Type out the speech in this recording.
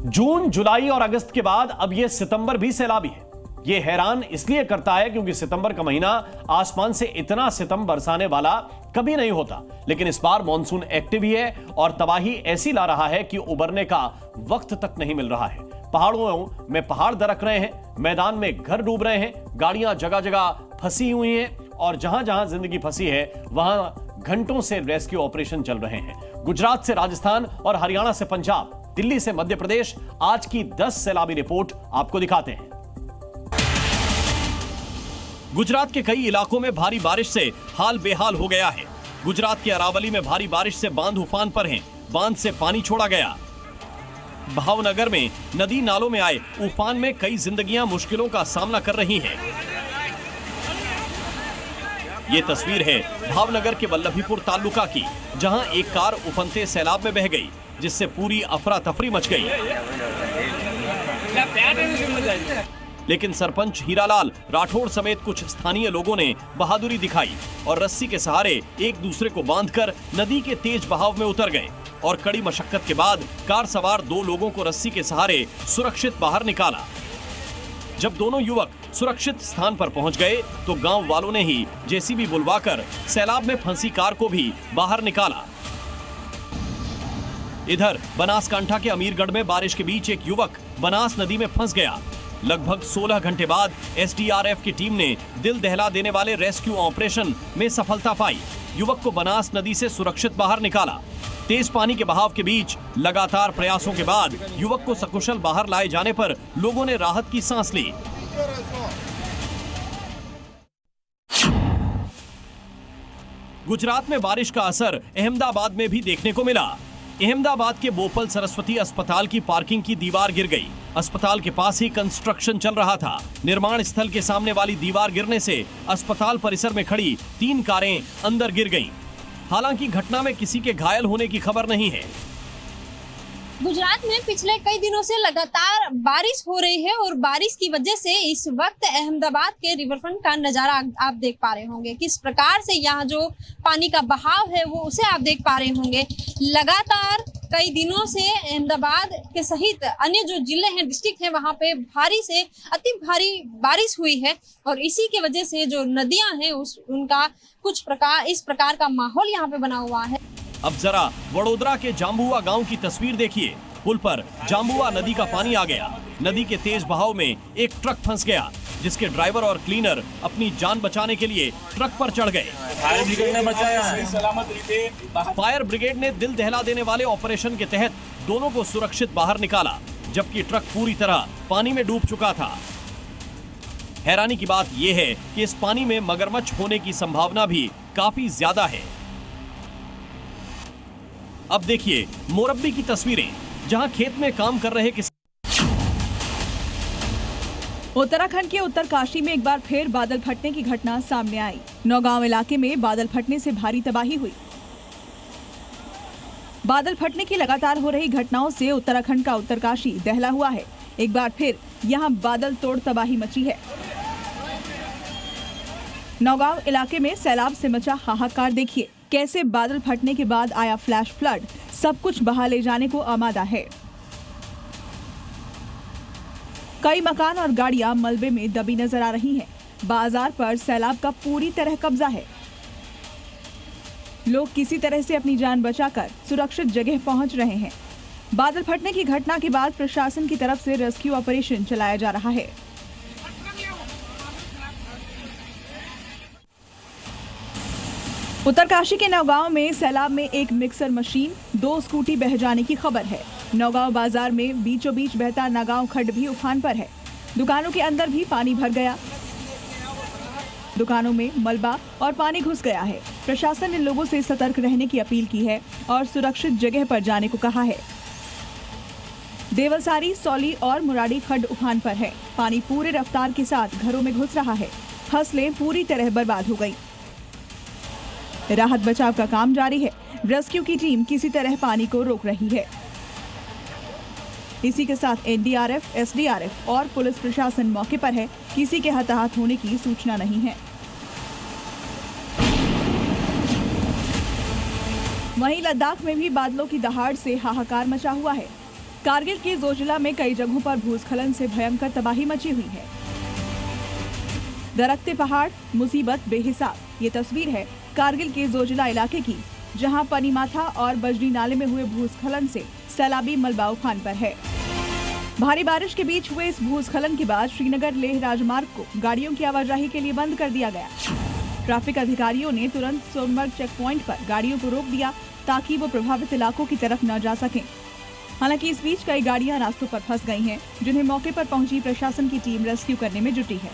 जून, जुलाई और अगस्त के बाद अब यह सितंबर भी सैलाबी है। यह हैरान इसलिए करता है क्योंकि सितंबर का महीना आसमान से इतना सितम बरसाने वाला कभी नहीं होता, लेकिन इस बार मॉनसून एक्टिव ही है और तबाही ऐसी ला रहा है कि उबरने का वक्त तक नहीं मिल रहा है। पहाड़ों में पहाड़ दरक रहे हैं, मैदान में घर डूब रहे हैं, गाड़ियां जगह जगह फंसी हुई हैं और जहां जहां जिंदगी फंसी है वहां घंटों से रेस्क्यू ऑपरेशन चल रहे हैं। गुजरात से राजस्थान और हरियाणा से पंजाब, दिल्ली से मध्य प्रदेश, आज की 10 सैलाबी रिपोर्ट आपको दिखाते हैं। गुजरात के कई इलाकों में भारी बारिश से हाल बेहाल हो गया है। गुजरात के अरावली में भारी बारिश से बांध उफान पर हैं। बांध से पानी छोड़ा गया। भावनगर में नदी नालों में आए उफान में कई जिंदगियां मुश्किलों का सामना कर रही हैं। ये तस्वीर है भावनगर के वल्लभीपुर तालुका की, जहां एक कार उफनते सैलाब में बह गई, जिससे पूरी अफरा तफरी मच गई। लेकिन सरपंच हीरालाल राठौड़ समेत कुछ स्थानीय लोगों ने बहादुरी दिखाई और रस्सी के सहारे एक दूसरे को बांधकर नदी के तेज बहाव में उतर गए और कड़ी मशक्कत के बाद कार सवार 2 लोगों को रस्सी के सहारे सुरक्षित बाहर निकाला। जब दोनों युवक सुरक्षित स्थान पर पहुंच गए तो गांव वालों ने ही जेसीबी बुलवाकर सैलाब में फंसी कार को भी बाहर निकाला। इधर बनासकांठा के अमीरगढ़ में बारिश के बीच एक युवक बनास नदी में फंस गया। लगभग 16 घंटे बाद एसडीआरएफ की टीम ने दिल दहला देने वाले रेस्क्यू ऑपरेशन में सफलता पाई। युवक को बनास नदी से सुरक्षित बाहर निकाला। तेज पानी के बहाव के बीच लगातार प्रयासों के बाद युवक को सकुशल बाहर लाए जाने पर लोगों ने राहत की सांस ली। गुजरात में बारिश का असर अहमदाबाद में भी देखने को मिला। अहमदाबाद के बोपल सरस्वती अस्पताल की पार्किंग की दीवार गिर गई। अस्पताल के पास ही कंस्ट्रक्शन चल रहा था। निर्माण स्थल के सामने वाली दीवार गिरने से अस्पताल परिसर में खड़ी 3 कारें अंदर गिर गईं। हालांकि घटना में किसी के घायल होने की खबर नहीं है। गुजरात में पिछले कई दिनों से लगातार बारिश हो रही है और बारिश की वजह से इस वक्त अहमदाबाद के रिवरफ्रंट का नजारा आप देख पा रहे होंगे। किस प्रकार से यहाँ जो पानी का बहाव है वो उसे आप देख पा रहे होंगे। लगातार कई दिनों से अहमदाबाद के सहित अन्य जो जिले हैं, डिस्ट्रिक्ट हैं, वहाँ पे भारी से अति भारी बारिश हुई है और इसी की वजह से जो नदियां हैं उनका इस प्रकार का माहौल यहाँ पे बना हुआ है। अब जरा वडोदरा के जांबुआ गांव की तस्वीर देखिए। पुल पर जांबुआ नदी का पानी आ गया। नदी के तेज बहाव में एक ट्रक फंस गया, जिसके ड्राइवर और क्लीनर अपनी जान बचाने के लिए ट्रक पर चढ़ गए। फायर ब्रिगेड ने दिल दहला देने वाले ऑपरेशन के तहत दोनों को सुरक्षित बाहर निकाला, जबकि ट्रक पूरी तरह पानी में डूब चुका था। हैरानी की बात यह है कि इस पानी में मगरमच्छ होने की संभावना भी काफी ज्यादा है। अब देखिए मोरब्बी की तस्वीरें, जहां खेत में काम कर रहे उत्तराखंड के उत्तरकाशी में एक बार फिर बादल फटने की घटना सामने आई। नौगांव इलाके में बादल फटने से भारी तबाही हुई। बादल फटने की लगातार हो रही घटनाओं से उत्तराखंड का उत्तरकाशी दहला हुआ है। एक बार फिर यहां बादल तोड़ तबाही मची है। नौगांव इलाके में सैलाब से मचा हाहाकार देखिए। कैसे बादल फटने के बाद आया फ्लैश फ्लड सब कुछ बहा ले जाने को आमादा है। कई मकान और गाड़ियां मलबे में दबी नजर आ रही हैं। बाजार पर सैलाब का पूरी तरह कब्जा है। लोग किसी तरह से अपनी जान बचाकर सुरक्षित जगह पहुंच रहे हैं। बादल फटने की घटना के बाद प्रशासन की तरफ से रेस्क्यू ऑपरेशन चलाया जा रहा है। उत्तरकाशी के नौगांव में सैलाब में एक मिक्सर मशीन, 2 स्कूटी बह जाने की खबर है। नौगांव बाजार में बीचों बीच बहता नागांव खड्ड भी उफान पर है। दुकानों के अंदर भी पानी भर गया। दुकानों में मलबा और पानी घुस गया है। प्रशासन ने लोगों से सतर्क रहने की अपील की है और सुरक्षित जगह पर जाने को कहा है। देवलसारी, सौली और मुराड़ी खड्ड उफान पर है। पानी पूरे रफ्तार के साथ घरों में घुस रहा है। फसलें पूरी तरह बर्बाद हो गई। राहत बचाव का काम जारी है। रेस्क्यू की टीम किसी तरह पानी को रोक रही है। इसी के साथ एनडीआरएफ, एसडीआरएफ और पुलिस प्रशासन मौके पर है। किसी के हताहत होने की सूचना नहीं है। वहीं लद्दाख में भी बादलों की दहाड़ से हाहाकार मचा हुआ है। कारगिल के जोजिला में कई जगहों पर भूस्खलन से भयंकर तबाही मची हुई है। दरकते पहाड़, मुसीबत बेहिसाब। ये तस्वीर है कारगिल के जोजिला इलाके की, जहां पनीमाथा और बजरी नाले में हुए भूस्खलन से सैलाबी मलबा उफान पर है। भारी बारिश के बीच हुए इस भूस्खलन के बाद श्रीनगर लेह राजमार्ग को गाड़ियों की आवाजाही के लिए बंद कर दिया गया। ट्रैफिक अधिकारियों ने तुरंत सोनमर्ग चेक पॉइंट पर गाड़ियों को रोक दिया ताकि वो प्रभावित इलाकों की तरफ न जा सकें। हालांकि इस बीच कई गाड़ियां रास्तों पर फंस गई हैं, जिन्हें मौके पर पहुंची प्रशासन की टीम रेस्क्यू करने में जुटी है।